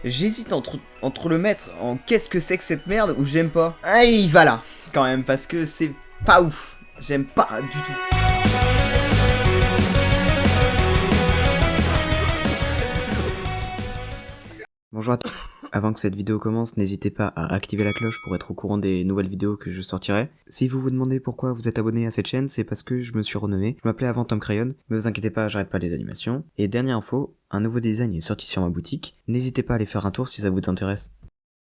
J'hésite entre le mettre en qu'est-ce que c'est que cette merde ou j'aime pas. Ah, il va là, quand même, parce que c'est pas ouf. J'aime pas du tout. Bonjour à tous. Avant que cette vidéo commence, n'hésitez pas à activer la cloche pour être au courant des nouvelles vidéos que je sortirai. Si vous vous demandez pourquoi vous êtes abonné à cette chaîne, c'est parce que je me suis renommé. Je m'appelais avant Tom Crayon, mais vous inquiétez pas, j'arrête pas les animations. Et dernière info, un nouveau design est sorti sur ma boutique. N'hésitez pas à aller faire un tour si ça vous intéresse.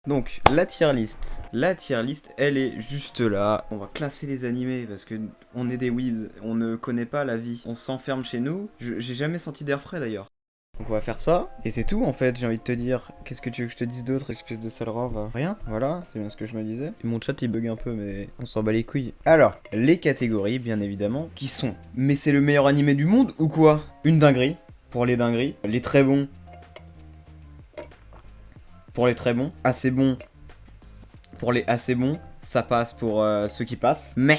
Donc, la tier list. La tier list, elle est juste là. On va classer les animés parce que on est des weebs, on ne connaît pas la vie. On s'enferme chez nous. J'ai jamais senti d'air frais d'ailleurs. Donc on va faire ça, et c'est tout en fait, j'ai envie de te dire. Qu'est-ce que tu veux que je te dise d'autre, espèce de sale rave? Rien, voilà, c'est bien ce que je me disais. Mon chat il bug un peu, mais on s'en bat les couilles. Alors, les catégories, bien évidemment, qui sont... Mais c'est le meilleur animé du monde ou quoi? Une dinguerie, pour les dingueries. Les très bons, pour les très bons. Assez bons, pour les assez bons. Ça passe pour ceux qui passent. Mais,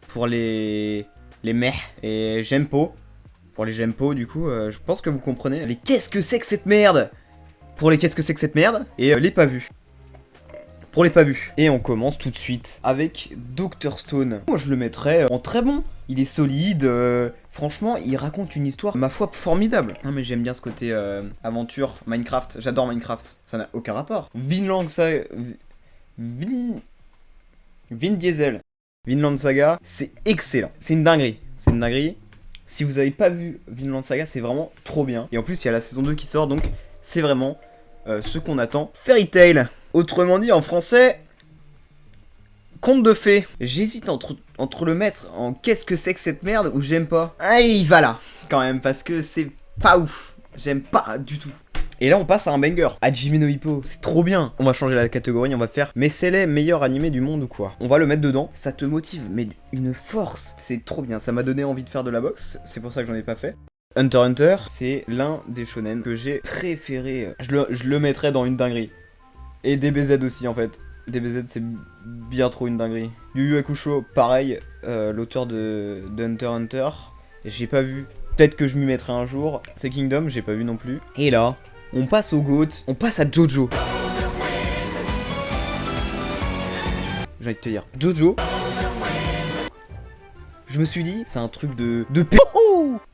pour les meh, et j'aime pas. Pour les j'aime pas, du coup, je pense que vous comprenez. Les qu'est-ce que c'est que cette merde? Pour les qu'est-ce que c'est que cette merde? Et les pas vus. Pour les pas vus. Et on commence tout de suite avec Dr Stone. Moi je le mettrais en très bon. Il est solide, franchement il raconte une histoire, ma foi, formidable. Non mais j'aime bien ce côté aventure, Minecraft, j'adore Minecraft. Ça n'a aucun rapport. Vinland Saga... Vin Diesel. Vinland Saga, c'est excellent. C'est une dinguerie. C'est une dinguerie. Si vous avez pas vu Vinland Saga, c'est vraiment trop bien. Et en plus, il y a la saison 2 qui sort, donc c'est vraiment ce qu'on attend. Fairy Tail, autrement dit en français, conte de fées. J'hésite entre le mettre en qu'est-ce que c'est que cette merde ou j'aime pas. Ah, il va là, quand même, parce que c'est pas ouf. J'aime pas du tout. Et là on passe à un banger, Hajime no Ippo, c'est trop bien. On va changer la catégorie, on va faire mais c'est les meilleurs animés du monde ou quoi. On va le mettre dedans, ça te motive, mais une force. C'est trop bien, ça m'a donné envie de faire de la boxe, c'est pour ça que j'en ai pas fait. Hunter x Hunter, c'est l'un des shonen que j'ai préféré. Je le mettrais dans une dinguerie. Et DBZ aussi en fait. DBZ c'est bien trop une dinguerie. Yu Yu Hakusho, pareil, l'auteur de Hunter x Hunter. J'ai pas vu, peut-être que je m'y mettrai un jour. C'est Kingdom, j'ai pas vu non plus. Et là... on passe au GOAT, on passe à Jojo. J'ai envie de te dire, Jojo. Je me suis dit, c'est un truc de p...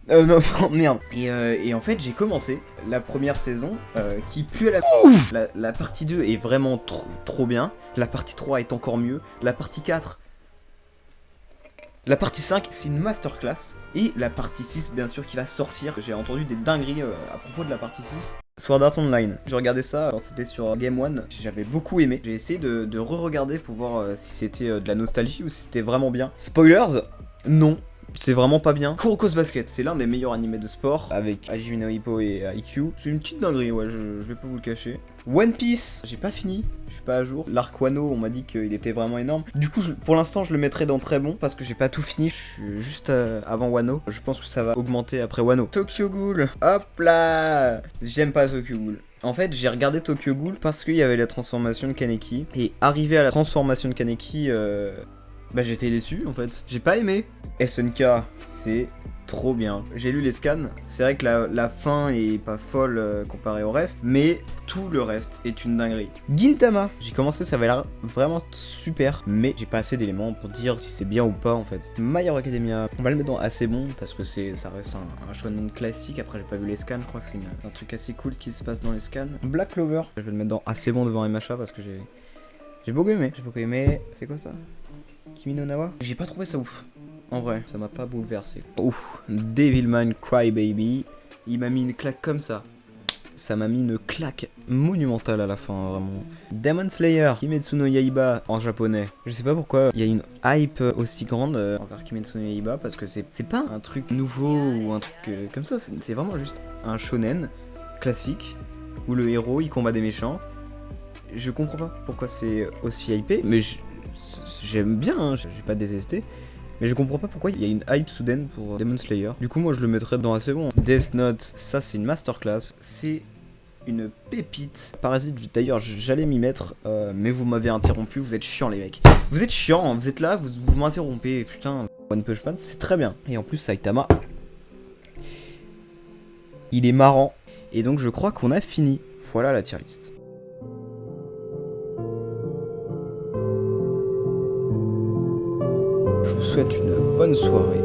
non, merde. Et en fait, j'ai commencé la première saison qui pue à la partie 2 est vraiment trop bien. La partie 3 est encore mieux. La partie 4... La partie 5, c'est une masterclass. Et la partie 6, bien sûr, qui va sortir. J'ai entendu des dingueries à propos de la partie 6. Sword Art Online. Je regardais ça quand c'était sur Game One. J'avais beaucoup aimé. J'ai essayé de re-regarder pour voir si c'était de la nostalgie ou si c'était vraiment bien. Spoilers, non. C'est vraiment pas bien. Kuroko's Basket, c'est l'un des meilleurs animés de sport avec Hajime no Ippo et Haikyuu. C'est une petite dinguerie, ouais, je vais pas vous le cacher. One Piece, j'ai pas fini, je suis pas à jour. L'arc Wano, on m'a dit qu'il était vraiment énorme. Du coup, pour l'instant, je le mettrai dans très bon parce que j'ai pas tout fini. Je suis juste avant Wano. Je pense que ça va augmenter après Wano. Tokyo Ghoul, hop là. J'aime pas Tokyo Ghoul. En fait, j'ai regardé Tokyo Ghoul parce qu'il y avait la transformation de Kaneki. Et arrivé à la transformation de Kaneki, bah j'étais déçu en fait. J'ai pas aimé. SNK, c'est trop bien. J'ai lu les scans, c'est vrai que la fin est pas folle comparée au reste, mais tout le reste est une dinguerie. Gintama, j'ai commencé, ça avait l'air vraiment super, mais j'ai pas assez d'éléments pour dire si c'est bien ou pas en fait. My Hero Academia, on va le mettre dans assez bon parce que ça reste un shonen classique. Après j'ai pas vu les scans, je crois que c'est un truc assez cool qui se passe dans les scans. Black Clover, je vais le mettre dans assez bon devant MHA parce que j'ai beaucoup aimé. C'est quoi ça? Kimi no Nawa? J'ai pas trouvé ça ouf. En vrai, ça m'a pas bouleversé. Ouf, Devilman Crybaby, il m'a mis une claque comme ça. Ça m'a mis une claque monumentale à la fin, vraiment. Demon Slayer, Kimetsu no Yaiba en japonais. Je sais pas pourquoi il y a une hype aussi grande envers Kimetsu no Yaiba, parce que c'est pas un truc nouveau ou un truc comme ça, c'est vraiment juste un shonen classique où le héros il combat des méchants. Je comprends pas pourquoi c'est aussi hypé, mais j'aime bien, hein, j'ai pas détesté. Mais je comprends pas pourquoi il y a une hype soudaine pour Demon Slayer. Du coup moi je le mettrais dans assez bon. Death Note, ça c'est une masterclass. C'est une pépite. Parasite, d'ailleurs j'allais m'y mettre, mais vous m'avez interrompu, vous êtes chiants les mecs. Vous êtes chiants, hein, vous êtes là, vous m'interrompez, putain. One Punch Man c'est très bien. Et en plus Saitama, il est marrant. Et donc je crois qu'on a fini. Voilà la tier list. Je vous souhaite une bonne soirée.